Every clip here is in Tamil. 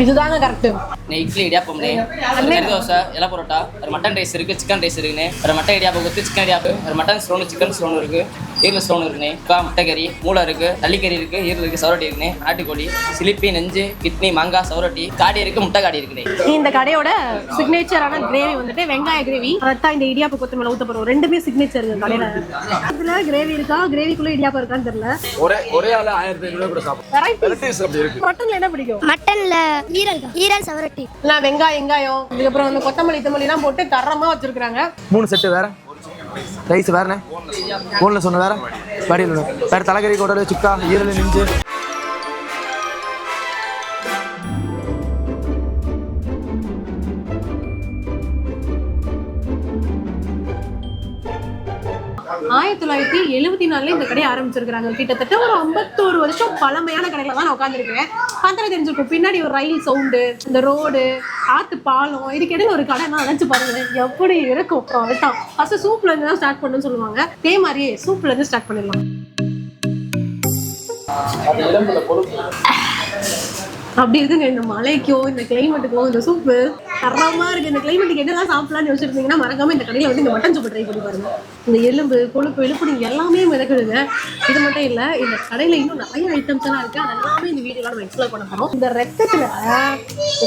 இதுதாங்க கரெக்ட். இட்லி இடியாப்பம், கறி தோசை, இலை பரோட்டா, ஒரு மட்டன் ரைஸ் இருக்கு, சிக்கன் ரைஸ் இருக்குண்ணே, ஒரு மட்டன் இடியாப்பம் கொடுத்து சிக்கன் இடியாப்பம், ஒரு மட்டன் ஸ்டோனு, சிக்கன் ஸ்டோன் இருக்கு, ஈரல் ஸ்டோன் இருக்குண்ணே, முட்டை கறி, மூளை இருக்கு, தள்ளிக்கறி இருக்கு, ஈரல் இருக்கு, சவரட்டி இருக்குண்ணே, நாட்டுக்கோழி, சிலிப்பி, நெஞ்சு, கிட்னி, மாங்காய், சவரட்டி, காடி இருக்கு, முட்டை காடி இருக்குண்ணே. இந்த கடையோட சிக்னேச்சரான கிரேவி வந்துட்டு வெங்காய கிரேவி. அதான் இந்த இடியாப்ப கொத்து மேல ஊத்த போறோம். ரெண்டுமே சிக்னேச்சர் இருக்கு கடையில. இதுல கிரேவி இருக்கா, கிரேவிக்குள்ள இடியாப்பம் இருக்கான்னு தெரியல. ஒரே ஆளு 1500 கூட சாப்பிடுவோம். மட்டன்ல என்ன பிடிக்கும்? மட்டன்ல ஈரல் சவரட்டி, வெங்காயம், இதுக்கப்புறம் வந்து கொத்தமல்லி எல்லாம் போட்டு தரமா வச்சிருக்காங்க. 3 செட்டு வேற ரைஸ் வேறண்ணே, போன்ல சொன்ன வேற வடியில் வேற, தலைக்கறி, குடல், சுக்கா, ஈரல், நெஞ்சு. இந்த கடையை ஆரம்பிச்சிருக்காங்க. கிட்டத்தட்ட ஒரு 51 வருஷம் பழமையான கடையில தான் நான் உட்காந்துருக்கேன். பார்த்தாலே தெரிஞ்சிருக்கும் பின்னாடி ஒரு ரயில் சவுண்டு, இந்த ரோடு, ஆத்து பாலம், இதுக்கு இடையில ஒரு கடை நான் நினைச்சு பாருங்க எப்படி இருக்கும். அதுதான் ஃபர்ஸ்ட் சூப்ல இருந்து தான் ஸ்டார்ட் பண்ணுன்னு சொல்லுவாங்க. அதே மாதிரியே சூப்ல இருந்து ஸ்டார்ட் பண்ணிடலாம். அப்படி இருக்குங்க இந்த மலைக்கும் இந்த கிளைமேட்டுக்கும் இந்த சூப்பு தரமா இருக்கு. இந்த கிளைமேட்டுக்கு என்னெல்லாம் சாப்பிடலாம்னு யோசிச்சிருந்தீங்கன்னா மறக்காம இந்த கடையில வந்து இந்த மட்டன் சூப்பு ட்ரை பண்ணி பாருங்க. இந்த எலும்பு, கொழுப்பு, இழுப்பு நீங்க எல்லாமே மிதக்குதுங்க. இது மட்டும் இல்ல, இந்த கடையில இன்னும் நிறைய ஐட்டம்ஸ் எல்லாம் இருக்கு. அது எல்லாமே இந்த வீடியோல நம்ம எக்ஸ்ப்ளோர் பண்ண போறோம். இந்த ரத்தத்துல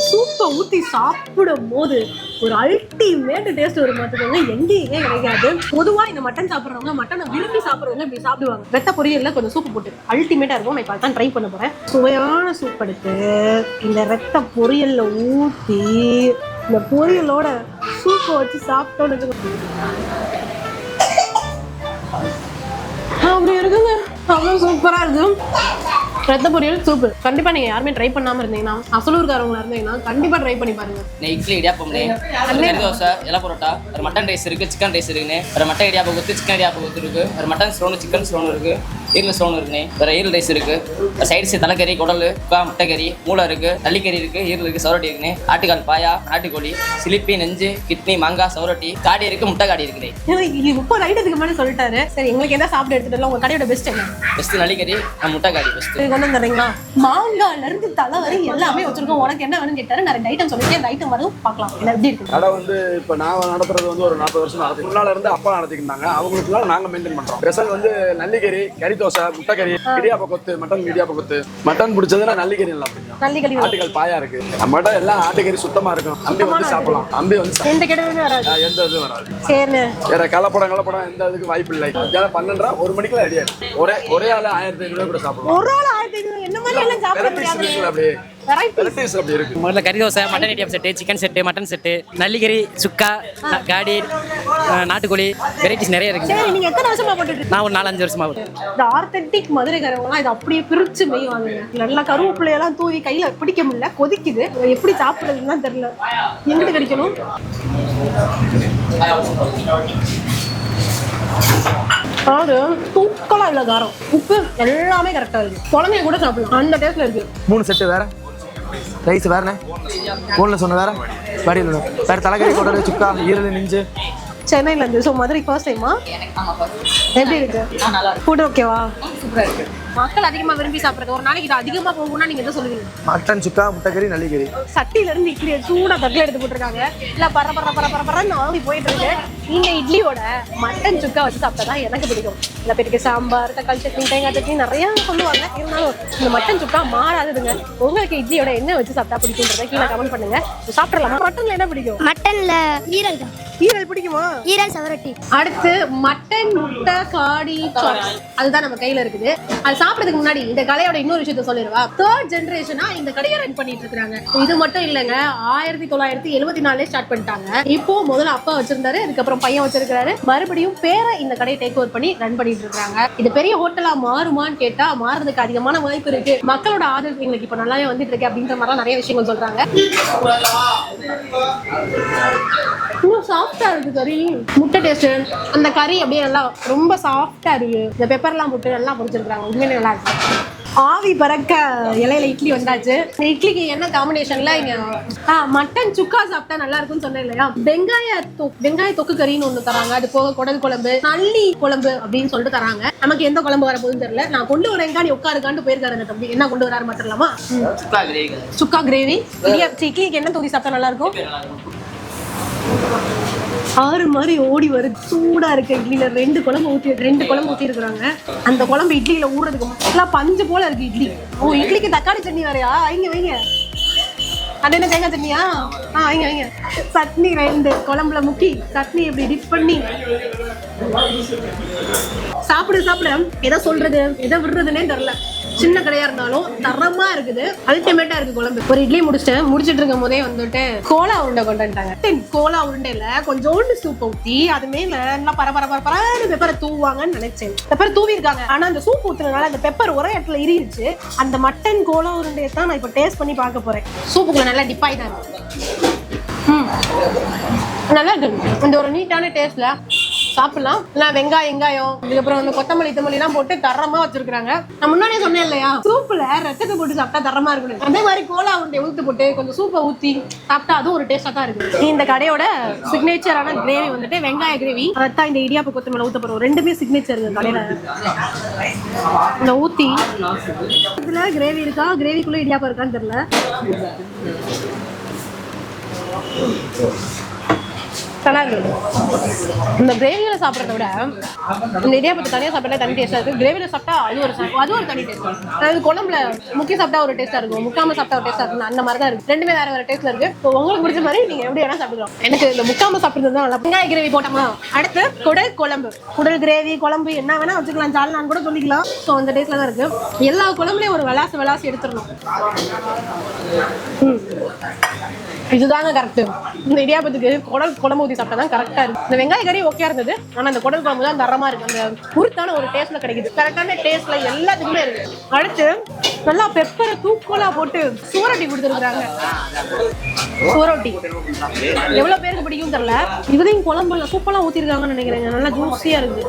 சூப்பை ஊத்தி சாப்பிடும் போது ஒரு அல்டிமேட் டேஸ்ட் ஒரு மாத்துக்கோங்க, எங்கேயுமே கிடைக்காது. பொதுவா இந்த மட்டன் சாப்பிட்றவங்க, மட்டனை விரும்பி சாப்பிட்றவங்க இப்படி சாப்பிடுவாங்க. ரத்த பொரியல்ல கொஞ்சம் சூப்பு போட்டு அல்டிமேட்டா இருக்கும். நான் இப்போ தான் ட்ரை பண்ண போறேன். சுவையான சூப் எடுத்து இந்த ரத்த பொரியல்ல ஊத்தி இந்த பொரியலோட சூப்பை வச்சு சாப்பிட்டோன்னு அப்படி இருக்குங்க. அவ்வளோ சூப்பரா இருக்கும். ரத்த பொரியல் சூப்பு கண்டிப்பா நீங்க யாருமே ட்ரை பண்ணாம இருந்தீங்கன்னா, அசலூர்காரவங்களா இருந்தீங்கன்னா கண்டிப்பா ட்ரை பண்ணி பாருங்க. இட்லி இடியாப்பம், கறி தோசை, இலை பரோட்டா, ஒரு மட்டன் ரைஸ் இருக்கு, சிக்கன் ரைஸ் இருக்குண்ணே, ஒரு மட்டன் இடியாப்பம் கொடுத்து சிக்கன் இடியாப்பம் கொடுத்து இருக்கு, ஒரு மட்டன் ஸ்டோனு, சிக்கன் ஸ்டோன் இருக்கு, ஈரல் ஸ்டோன் இருக்குண்ணே, வேற ஈரல் ரைஸ் இருக்கு, சைட்ஸ் தலைக்கறி, குடல், முட்டை கறி, மூளை இருக்கு, தள்ளிக்கறி இருக்கு, ஈரல் இருக்கு, சவரட்டி இருக்குண்ணே, ஆட்டுக்கால், பாயா, நாட்டுக்கோழி, சிலிப்பி, நெஞ்சு, கிட்னி, மாங்காய், சவரட்டி, காடி இருக்கு, முட்டை காடி இருக்குண்ணே. இப்போ ரைட்டுக்கு மேலே சொல்லிட்டாரு. சரி, உங்களுக்கு என்ன சாப்பிட்டு எடுத்துட்டு உங்க கடையோட பெஸ்ட் என்ன? பெஸ்ட் நளிக்கறி, முட்டை காடி பெஸ்ட். கொண்டு வந்துடுறீங்களா? மாங்கால இருந்து தலை வரை எல்லாமே வச்சிருக்கோம். உனக்கு என்ன வேணும்னு கேட்டாரு. நான் 2 ஐட்டம் சொல்லிருக்கேன். அந்த ஐட்டம் வரும் பார்க்கலாம். என்ன எப்படி இருக்கு கடை வந்து இப்போ நான் நடத்துறது வந்து ஒரு 40 வருஷம் நடத்தி, முன்னால இருந்து அப்பா நடத்திக்கிட்டாங்க. அவங்களுக்குலாம் நாங்க மெயின்டைன் பண்றோம். ஸ்பெஷல் வந்து நல்லிக்கறி, கறி தோசை, முட்டை கறி, இடியாப்ப கொத்து, மட்டன் இடியாப்ப கொத்து. மட்டன் பிடிச்சதுன்னா நல்லிக்கறி எல்லாம் பிடிக்கும். நல்லிக்கறி, ஆட்டுக்கால், பாயா இருக்கு. நம்மகிட்ட எல்லாம் ஆட்டுக்கறி சுத்தமா இருக்கும். அம்பி வந்து சாப்பிடலாம். அம்பி வந்து எந்த கெடுதலும் வராது. எந்த இதுவும் வராது. சரி, வேற கலப்படம் எந்த இதுக்கு வாய்ப்பு இல்லை. 12:30 1 மணிக்குள்ள ரெடியா இருக்கு. ஒரே ஆளு 1500 கூட சாப்பிடுவோம். ஒரு ஆள் 1500 என்ன மாதிரி எல்லாம் சாப்பிட முடியாது. முதல்ல கறி dosa, mutton item set, chicken set, mutton set, நல்லிக்கறி, சுக்கா, காடி, நாட்டுக்கோழி, வெரைட்டிஸ் நிறைய இருக்கு. சரி, நீங்க எத்தனை வருஷமா போட்டுட்டு? நான் ஒரு 4-5 வருஷமா போட்டு. இந்த ஆர்த்தட்டிக் மதுரைக்காரவங்கலாம் இதை அப்படியே பிரிச்சு மெய்வாங்க. நல்லா கருவேப்பிலையெல்லாம் தூவி கையில பிடிக்க முடியல, கொதிக்குது. எப்படி சாப்பிடுறதுன்னு தெரியல. எங்கிட்ட கிடைக்கணும்? அதாவது தூக்கலா இல்ல, காரம், உப்பு எல்லாமே கரெக்டா இருக்கு. குழந்தைங்க கூட சாப்பிடலாம், அந்த டேஸ்ட்ல இருக்கு. 3 செட்டு வேற ரைஸ் வேறண்ணே, போன்ல சொன்ன வேற வடியில் வேற, தலைக்கறி, குடல், சுக்கா, ஈரல், நெஞ்சு. சென்னையில இருந்து. ஸோ மதுரை ஃபர்ஸ்ட் டைமா? எப்படி இருக்கு? ஃபுட் ஓகேவா? சூப்பரா இருக்கு. மக்கள் அதிகமா விரும்பி சாப்பிடுறது. ஒரு நாளைக்கு இது அதிகமா போகணும்னா நீங்க என்ன சொல்லுவீங்க? மட்டன் சுக்கா, முட்டை கறி, நல்லிக்கறி. சட்டியில இருந்து இட்லி சூடா தட்டில எடுத்து போட்டுருக்காங்க. இல்ல பரபரன்னு ஆவி போயிட்டு இருக்கு. இந்த இட்லியோட மட்டன் சுக்கா வச்சு சாப்பிட்டா தான் எனக்கு பிடிக்கும். சில பேருக்கு சாம்பார், தக்காளி சட்னி, தேங்காய் சட்னி நிறைய சொல்லுவாங்க. இருந்தாலும் இந்த மட்டன் சுக்கா மாறாதுங்க. உங்களுக்கு இட்லியோட என்ன வச்சு சாப்பிட்டா பிடிக்கும்ன்றத கீழே கமெண்ட் பண்ணுங்க. சாப்பிடலாம். மட்டன்ல என்ன பிடிக்கும்? மட்டன்ல ஈரல் தான். ஈரல் பிடிக்குமா? ஈரல் சவரட்டி. அடுத்து மட்டன், முட்டை, காடி, சாப்ஸ். அதுதான் நம்ம கையில இருக்குது. அது சாப்பிடறதுக்கு முன்னாடி இந்த கடையோட இன்னொரு விஷயத்த சொல்லிடுவா. 3rd ஜெனரேஷனா இந்த கடையை ரன் பண்ணிட்டு இருக்காங்க. இது மட்டும் இல்லைங்க, 1974 ஸ்டார்ட் பண்ணிட்டாங்க. இப்போ முதல்ல அப்பா வச்சிருந்தாரு, அதுக்கப்புறம் பையன் வச்சிருக்காரு. மறுபடியும் பேரை இந்த கடையை டேக் ஓவர் பண்ணி ரன் பண்ணிட்டு இருக்காங்க. இது பெரிய ஹோட்டலா மாறுமான்னு கேட்டா மாறதுக்கு அதிகமான வாய்ப்பு இருக்கு. மக்களோட ஆதரவு எங்களுக்கு இப்ப நல்லாவே வந்துட்டு இருக்கு அப்படின்ற மாதிரி நிறைய விஷயங்கள் சொல்றாங்க. இன்னும் சாஃப்டா இருக்கு கறி. முட்டை டேஸ்ட், அந்த கறி அப்படியே நல்லா ரொம்ப சாஃப்டா இருக்கு. இந்த பெப்பர்லாம் போட்டு நல்லா பொரிச்சிருக்காங்க. உண்மையிலே நல்லா இருக்கு. ஆவி பறக்க இலையில இட்லி வந்தாச்சு. இந்த இட்லிக்கு என்ன காம்பினேஷன்ல இங்க மட்டன் சுக்கா சாப்பிட்டா நல்லா இருக்கும்னு சொன்னேன் இல்லையா. வெங்காய தொக்கு கறின்னு ஒண்ணு தராங்க. அது போக குடல் குழம்பு, நல்லி குழம்பு அப்படின்னு சொல்லிட்டு தராங்க. நமக்கு எந்த குழம்பு வர போகுதுன்னு தெரியல. நான் கொண்டு வரேன் நீ உட்காருக்கான்னு போயிருக்காரு அந்த தம்பி. என்ன கொண்டு வராரு மாத்திரலாமா? சுக்கா கிரேவி. இட்லிக்கு என்ன தொகை சாப்பிட்டா நல்லா இருக்கும்? ஆறு மாதிரி ஓடி வருது. சூடா இருக்கு. இட்லியில ரெண்டு குழம்பு ஊத்தி இருக்கிறாங்க. அந்த குழம்பு இட்லியில ஊறதுக்கு எல்லாம் பஞ்சு போல இருக்கு இட்லி. ஓ, இட்லிக்கு தக்காளி சட்னி வேறையா? வைங்க அது என்ன தேங்காய் சட்னியா? வைங்க சட்னி. ரெண்டு குழம்புல முக்கி சட்னி இப்படி டிப் பண்ணி சாப்பிட எதை சொல்றது எதை விடுறதுன்னே தெரியல. சின்ன கடையா இருந்தாலும் தரமா இருக்குது. அல்டிமேட்டா இருக்கு குழம்பு. ஒரு இட்லி முடிச்சிட்டு இருக்கும் போதே வந்துட்டு கோலா உருண்டை கொண்டு வந்துட்டாங்க. கோலா உருண்டையில கொஞ்சோண்டு சூப் ஊத்தி அது மேல நல்லா பரபரன்னு பெப்பரை தூவாங்கன்னு நினைச்சேன். பெப்பர் தூவி இருக்காங்க. ஆனா அந்த சூப் ஊத்துறதுனால அந்த பெப்பர் ஒரே இடத்துல இரிச்சு. அந்த மட்டன் கோலா உருண்டையை தான் நான் இப்ப டேஸ்ட் பண்ணி பார்க்க போறேன். சூப்புக்குள்ள நல்லா டிப் ஆயிட்டாங்க. நல்லா இருக்கு. இந்த ஒரு நீட்டான டேஸ்ட்ல சாப்பிடலாம். இல்லை வெங்காயம் இதுக்கப்புறம் வந்து கொத்தமல்லி எல்லாம் போட்டு தரமா வச்சிருக்காங்க. நான் முன்னாடியே சொன்னேன் இல்லையா, சூப்புல ரத்தத்தை போட்டு சாப்பிட்டா தரமா இருக்கணும். அதே மாதிரி கோலா உருண்டை ஊத்து போட்டு கொஞ்சம் சூப்பை ஊத்தி சாப்பிட்டா அதுவும் ஒரு டேஸ்டா தான் இருக்கு. இந்த கடையோட சிக்னேச்சரான கிரேவி வந்துட்டு வெங்காய கிரேவி. அதான் இந்த இடியாப்ப கொத்தமல்லி ஊத்த போறோம். ரெண்டுமே சிக்னேச்சர் இருக்கு கடையில. இந்த ஊத்தி இதுல கிரேவி இருக்கா, கிரேவிக்குள்ள இடியாப்பம் இருக்கான்னு தெரியல. இந்த கிரேவியில சாப்பிட்றத விட இந்த இடியாப்பத்தை தனியாக சாப்பிட்டா தனி டேஸ்டா இருக்கு. கிரேவியில சாப்பிட்டா அது ஒரு தனி டேஸ்ட். அதாவது குழம்புல முக்கி சாப்பிட்டா ஒரு டேஸ்டா இருக்கும், முக்காம சாப்பிட்டா ஒரு டேஸ்டா இருக்கும். அந்த மாதிரி தான் இருக்கு. ரெண்டுமே வேற டேஸ்ட்ல இருக்கு. உங்களுக்கு பிடிச்ச மாதிரி நீங்க எப்படி வேணா சாப்பிடலாம். எனக்கு இந்த முக்காம சாப்பிடுறது தான் நல்லா. வெங்காய கிரேவி போட்டோம்னா அடுத்து குடல் கிரேவி குழம்பு என்ன வேணா வச்சுக்கலாம். சால்னான்னு கூட சொல்லிக்கலாம். ஸோ அந்த டேஸ்ட்ல தான் இருக்கு. எல்லா குழம்புலையும் ஒரு விளாசி எடுத்துடணும். இதுதாங்க கரெக்ட். இந்த இடியாப்பத்துக்கு குழம்பு ஊற்றி சாப்பிட்டா தான் கரெக்டா இருக்கு. இந்த வெங்காய கறி ஓகே இருந்தது. ஆனா அந்த குடல் குழம்பு தான் தரமா இருக்கு. அந்த உருத்தான ஒரு டேஸ்ட்ல கிடைக்குது. கரெக்டான டேஸ்ட்ல எல்லாத்துக்குமே இருக்கு. அடுத்து நல்லா பெப்பரை தூக்கலா போட்டு சூரட்டி கொடுத்துருக்காங்க. சூரட்டி எவ்வளவு பேருக்கு பிடிக்கும் தெரியல. இதுலயும் குழம்புல சூப்பெல்லாம் ஊத்திருக்காங்கன்னு நினைக்கிறேன். நல்லா ஜூஸியா இருக்கு.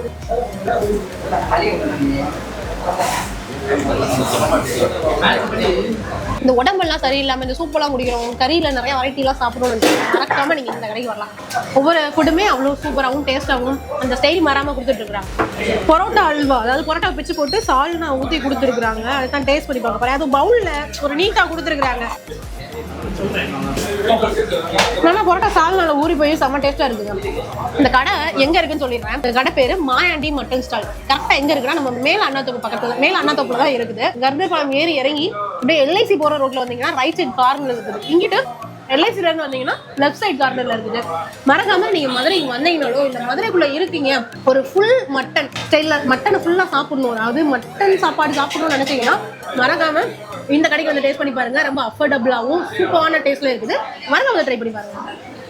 இந்த உடம்பெல்லாம் சரியில்லாம இந்த சூப்பெல்லாம் குடிக்கிறோம், கறியில நிறைய வெரைட்டி எல்லாம் சாப்பிடணும்னு மறக்காம நீங்க இந்த கடைக்கு வரலாம். ஒவ்வொரு ஃபுட்டுமே அவ்வளவு சூப்பராகவும் டேஸ்டாகவும் அந்த ஸ்டைல் மாறாம கொடுத்துட்டு இருக்காங்க. பரோட்டா அல்வா, அதாவது பரோட்டா பிச்சு போட்டு சால்னா ஊத்தி கொடுத்துருக்காங்க. அதுதான் டேஸ்ட் பண்ணி பார்க்க போறேன். அது பவுல்ல ஒரு நீட்டா கொடுத்துருக்காங்க. நல்லா பரோட்டா சால்னால ஊறி போய் செம்ம டேஸ்டா இருக்குங்க. இந்த கடை எங்க இருக்குன்னு சொல்லிடுறேன். இந்த கடை பேரு மாயாண்டி மட்டன் ஸ்டால். கரெக்டா எங்க இருக்குன்னா நம்ம மேல அண்ணாத்தோப்பு பக்கத்துல, மேல அண்ணாத்தோப்புல தான் இருக்குது. கர்ப்பபாலம் ஏறி இறங்கி அப்படியே எல்ஐசி போற ரோட்ல வந்தீங்கன்னா ரைட் சைட் கார்னர்ல இருக்குது. இங்கிட்டு எல்ஐசில இருந்து வந்தீங்கன்னா லெஃப்ட் சைட் கார்னர்ல இருக்குது. மறக்காம நீங்க மதுரைக்கு வந்தீங்கனாலோ இல்ல மதுரைக்குள்ள இருக்கீங்க, ஒரு ஃபுல் மட்டன் ஸ்டைல்ல மட்டனை ஃபுல்லா சாப்பிடணும், அதாவது மட்டன் சாப்பாடு சாப்பிடணும்னு நினைச்சீங்கன்னா மறக்காம இந்த கடைக்கு வந்து டேஸ்ட் பண்ணி பாருங்க. ரொம்ப அஃபோர்டபுளாகவும் சூப்பரான டேஸ்ட்ல இருக்குது. மறக்காம ட்ரை பண்ணி பாருங்க.